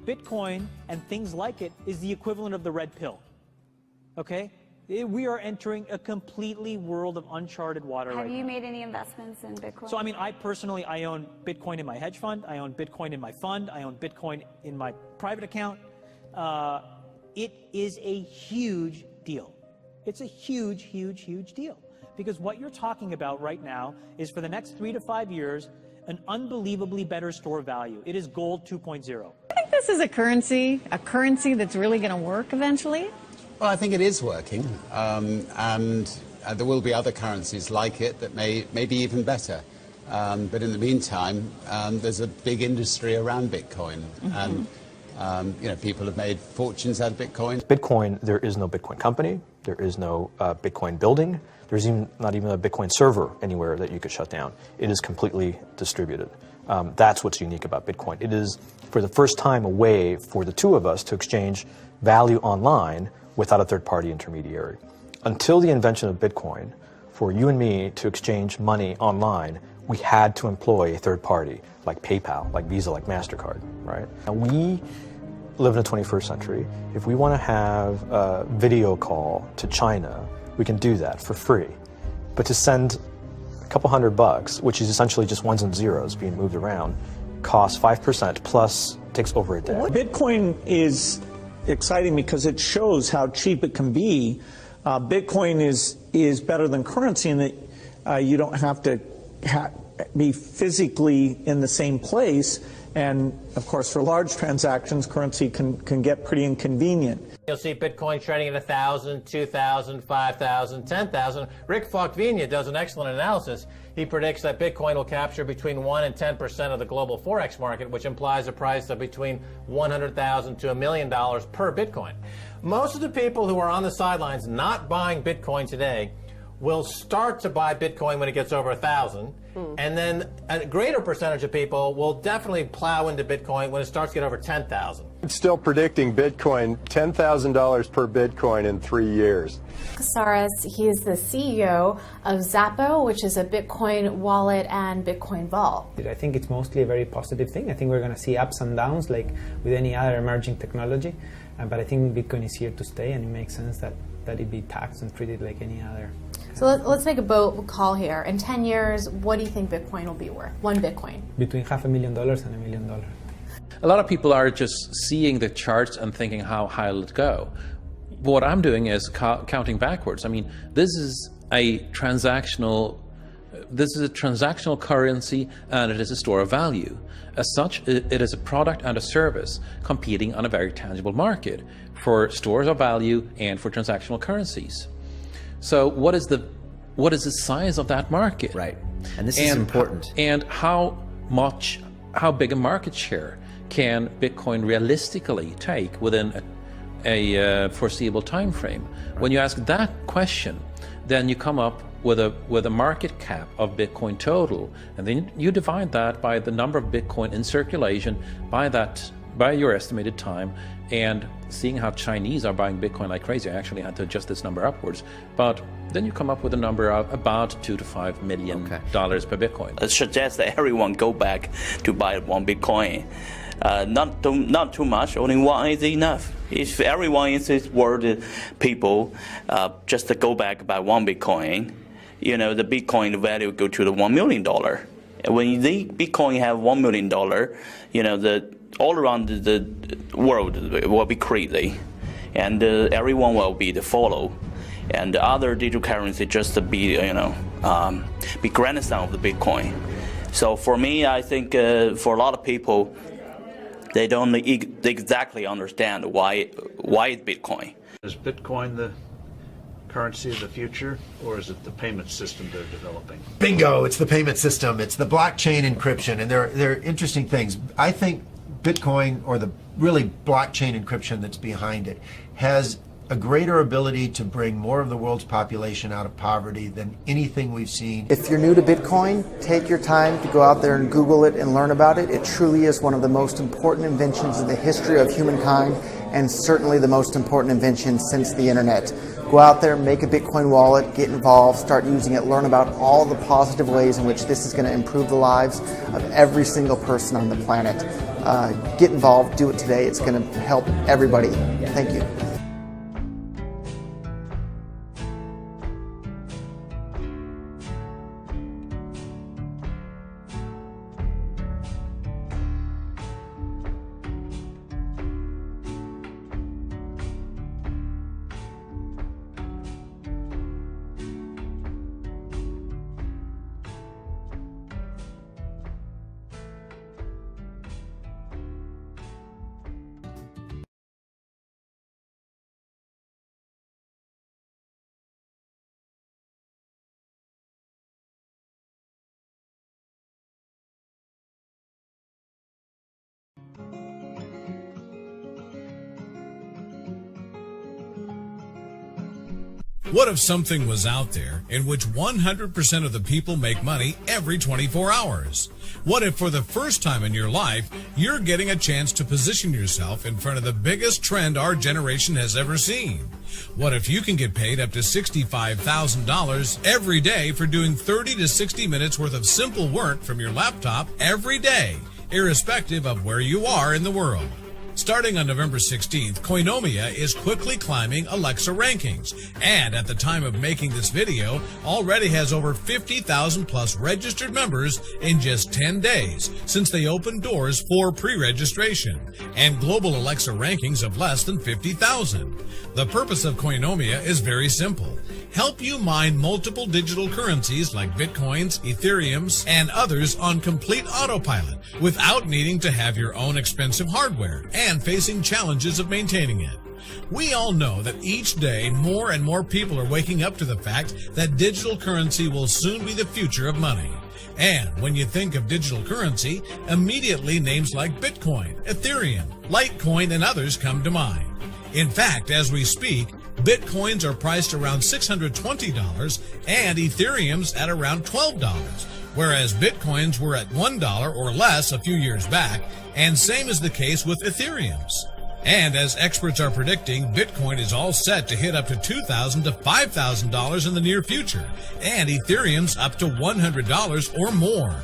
Bitcoin and things like it is the equivalent of the red pill, okay? We are entering a completely world of uncharted water right now. Have you made any investments in Bitcoin? So, I mean, I own Bitcoin in my hedge fund. I own Bitcoin in my fund. I own Bitcoin in my private account. It is a huge deal. It's a huge, huge, huge deal. Because what you're talking about right now is for the next 3 to 5 years, an unbelievably better store value. It is gold 2.0. I think this is a currency that's really going to work eventually. Well, I think it is working, and there will be other currencies like it that may be even better. But in the meantime, there's a big industry around Bitcoin, and people have made fortunes out of Bitcoin. Bitcoin, there is no Bitcoin company, there is no Bitcoin building, there's not even a Bitcoin server anywhere that you could shut down. It is completely distributed. That's what's unique about Bitcoin. It is, for the first time, a way for the two of us to exchange value online without a third-party intermediary. Until the invention of Bitcoin, for you and me to exchange money online, we had to employ a third party, like PayPal, like Visa, like MasterCard, right? And we live in the 21st century. If we want to have a video call to China, we can do that for free. But to send a couple $100, which is essentially just ones and zeros being moved around, costs 5% plus takes over a day. Bitcoin is exciting because it shows how cheap it can be. Bitcoin is better than currency in that you don't have to be physically in the same place. And of course, for large transactions, currency can get pretty inconvenient. You'll see Bitcoin trading at 1,000, 2,000, 5,000, 10,000. Rick Falkvinia does an excellent analysis. He predicts that Bitcoin will capture between 1 and 10% of the global Forex market, which implies a price of between $100,000 to $1 million per Bitcoin. Most of the people who are on the sidelines not buying Bitcoin today will start to buy Bitcoin when it gets over 1,000, and then a greater percentage of people will definitely plow into Bitcoin when it starts to get over 10,000. I'm still predicting Bitcoin, $10,000 per Bitcoin in 3 years. Casares, he is the CEO of Zappo, which is a Bitcoin wallet and Bitcoin vault. I think it's mostly a very positive thing. I think we're going to see ups and downs like with any other emerging technology, but I think Bitcoin is here to stay, and it makes sense that it be taxed and treated like any other. So let's make a bold call here. In 10 years, what do you think Bitcoin will be worth? One Bitcoin? Between $500,000 and $1 million. A lot of people are just seeing the charts and thinking, how high will it go? But what I'm doing is counting backwards. I mean, this is a transactional currency, and it is a store of value. As such, it is a product and a service competing on a very tangible market for stores of value and for transactional currencies. So what is the size of that market? Right, and this is important. And how big a market share can Bitcoin realistically take within a foreseeable time frame? Right. When you ask that question, then you come up with a market cap of Bitcoin total, and then you divide that by the number of Bitcoin in circulation by your estimated time. And seeing how Chinese are buying Bitcoin like crazy, I actually had to adjust this number upwards. But then you come up with a number of about $2 to $5 million per Bitcoin. It suggests that everyone go back to buy one Bitcoin. Not too much, only one is enough. If everyone in this world, people, just to go back buy one Bitcoin, the Bitcoin value go to the $1 million. When the Bitcoin have $1 million, all around the world will be crazy, and everyone will be the follow, and the other digital currency just to be be grandson of the Bitcoin. So for me, I think for a lot of people, they don't exactly understand why it's Bitcoin. Is Bitcoin the currency of the future, or is it the payment system they're developing? Bingo! It's the payment system. It's the blockchain encryption, and they're interesting things. I think Bitcoin, or the really blockchain encryption that's behind it, has a greater ability to bring more of the world's population out of poverty than anything we've seen. If you're new to Bitcoin, take your time to go out there and Google it and learn about it. It truly is one of the most important inventions in the history of humankind, and certainly the most important invention since the internet. Go out there, make a Bitcoin wallet, get involved, start using it, learn about all the positive ways in which this is going to improve the lives of every single person on the planet. get involved, do it today. It's going to help everybody. Thank you. What if something was out there in which 100% of the people make money every 24 hours? What if for the first time in your life, you're getting a chance to position yourself in front of the biggest trend our generation has ever seen? What if you can get paid up to $65,000 every day for doing 30 to 60 minutes worth of simple work from your laptop every day, irrespective of where you are in the world? Starting on November 16th, Koinomia is quickly climbing Alexa rankings, and at the time of making this video, already has over 50,000 plus registered members in just 10 days since they opened doors for pre-registration, and global Alexa rankings of less than 50,000. The purpose of Koinomia is very simple. Help you mine multiple digital currencies like Bitcoins, Ethereums, and others on complete autopilot without needing to have your own expensive hardware and facing challenges of maintaining it. We all know that each day more and more people are waking up to the fact that digital currency will soon be the future of money. And when you think of digital currency, immediately names like Bitcoin, Ethereum, Litecoin, and others come to mind. In fact, as we speak, Bitcoins are priced around $620 and Ethereum's at around $12, whereas Bitcoins were at $1 or less a few years back, and same is the case with Ethereum's. And as experts are predicting, Bitcoin is all set to hit up to $2,000 to $5,000 in the near future, and Ethereum's up to $100 or more.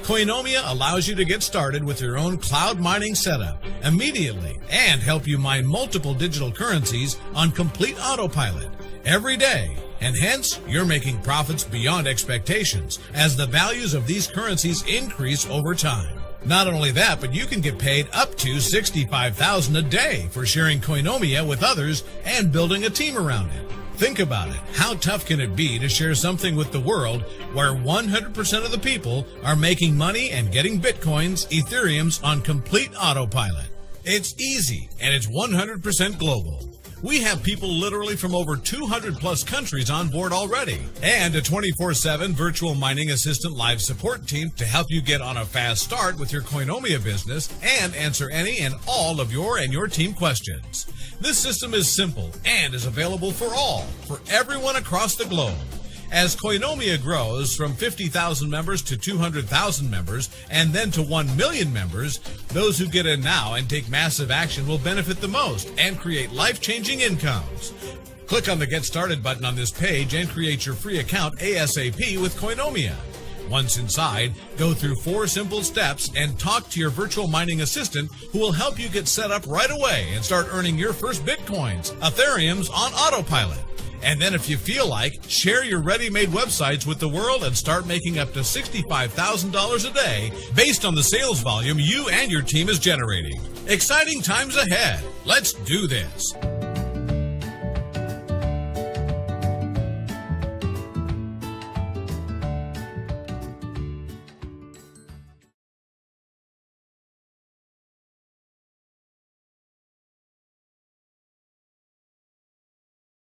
Koinomia allows you to get started with your own cloud mining setup immediately and help you mine multiple digital currencies on complete autopilot every day. And hence, you're making profits beyond expectations as the values of these currencies increase over time. Not only that, but you can get paid up to $65,000 a day for sharing Koinomia with others and building a team around it. Think about it. How tough can it be to share something with the world where 100% of the people are making money and getting Bitcoins, Ethereums on complete autopilot? It's easy, and it's 100% global. We have people literally from over 200 plus countries on board already, and a 24/7 virtual mining assistant live support team to help you get on a fast start with your Koinomia business and answer any and all of your and your team questions. This system is simple and is available for all, for everyone across the globe. As Koinomia grows from 50,000 members to 200,000 members and then to 1 million members, those who get in now and take massive action will benefit the most and create life-changing incomes. Click on the Get Started button on this page and create your free account ASAP with Koinomia. Once inside, go through 4 simple steps and talk to your virtual mining assistant who will help you get set up right away and start earning your first Bitcoins, Ethereums on autopilot. And then if you feel like, share your ready-made websites with the world and start making up to $65,000 a day based on the sales volume you and your team is generating. Exciting times ahead. Let's do this.